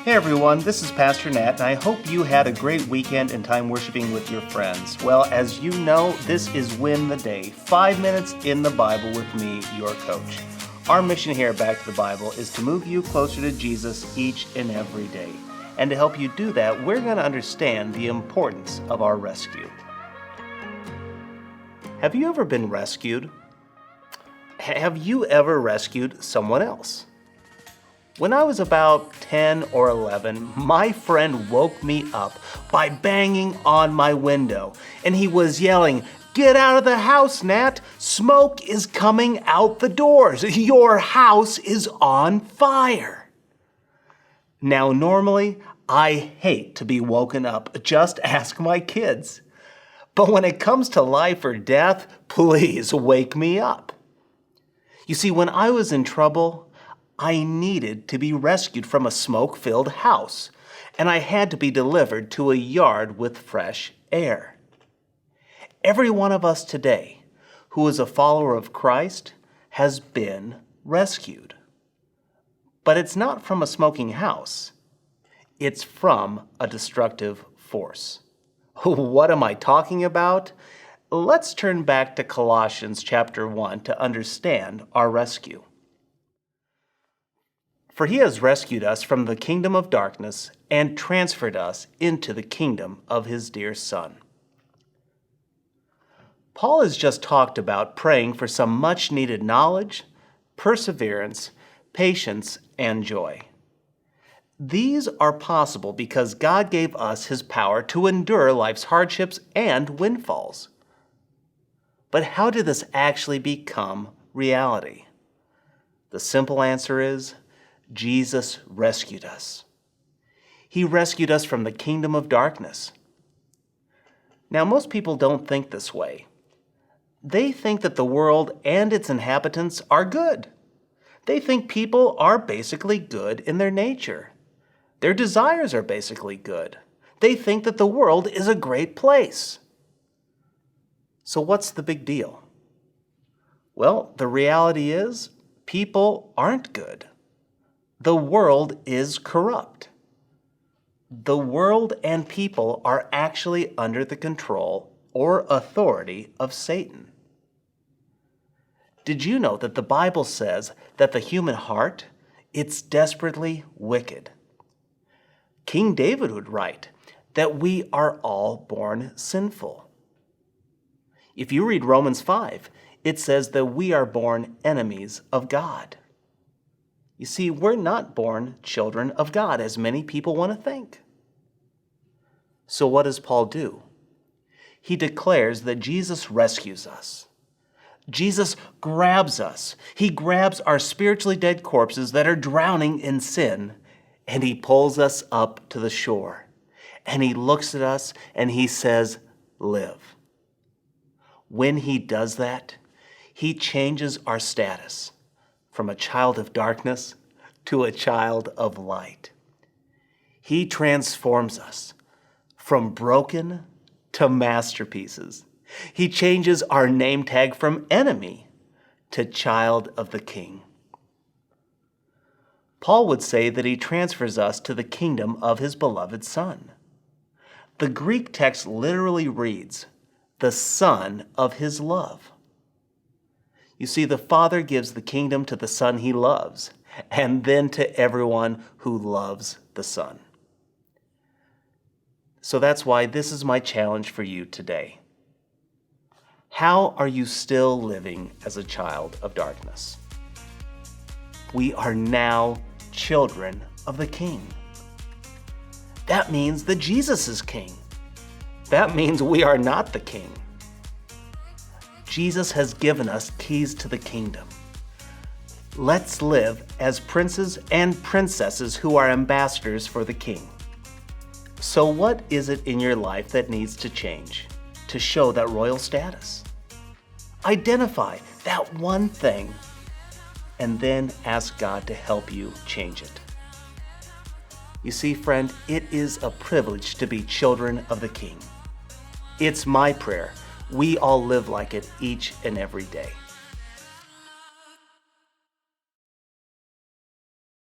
Hey everyone, this is Pastor Nat, and I hope you had a great weekend and time worshiping with your friends. Well, as you know, this is Win the Day, 5 minutes in the Bible with me, your coach. Our mission here at Back to the Bible is to move you closer to Jesus each and every day. And to help you do that, we're going to understand the importance of our rescue. Have you ever been rescued? Have you ever rescued someone else? When I was about 10 or 11, my friend woke me up by banging on my window, and he was yelling, "Get out of the house, Nat! Smoke is coming out the doors! Your house is on fire!" Now, normally, I hate to be woken up. Just ask my kids. But when it comes to life or death, please wake me up. You see, when I was in trouble, I needed to be rescued from a smoke-filled house, and I had to be delivered to a yard with fresh air. Every one of us today who is a follower of Christ has been rescued. But it's not from a smoking house. It's from a destructive force. What am I talking about? Let's turn back to Colossians chapter 1 to understand our rescue. For he has rescued us from the kingdom of darkness and transferred us into the kingdom of his dear Son. Paul has just talked about praying for some much-needed knowledge, perseverance, patience, and joy. These are possible because God gave us his power to endure life's hardships and windfalls. But how did this actually become reality? The simple answer is, Jesus rescued us. He rescued us from the kingdom of darkness. Now, most people don't think this way. They think that the world and its inhabitants are good. They think people are basically good in their nature. Their desires are basically good. They think that the world is a great place. So what's the big deal? Well, the reality is, people aren't good. The world is corrupt. The world and people are actually under the control or authority of Satan. Did you know that the Bible says that the human heart, it's desperately wicked? King David would write that we are all born sinful. If you read Romans 5, it says that we are born enemies of God. You see, we're not born children of God, as many people want to think. So what does Paul do? He declares that Jesus rescues us. Jesus grabs us. He grabs our spiritually dead corpses that are drowning in sin, and he pulls us up to the shore. And he looks at us and he says, "Live." When he does that, he changes our status from a child of darkness to a child of light. He transforms us from broken to masterpieces. He changes our name tag from enemy to child of the King. Paul would say that he transfers us to the kingdom of his beloved Son. The Greek text literally reads, "the Son of his love." You see, the Father gives the kingdom to the Son he loves, and then to everyone who loves the Son. So that's why this is my challenge for you today. How are you still living as a child of darkness? We are now children of the King. That means that Jesus is King. That means we are not the King. Jesus has given us keys to the kingdom. Let's live as princes and princesses who are ambassadors for the King. So what is it in your life that needs to change to show that royal status? Identify that one thing and then ask God to help you change it. You see, friend, it is a privilege to be children of the King. It's my prayer we all live like it each and every day.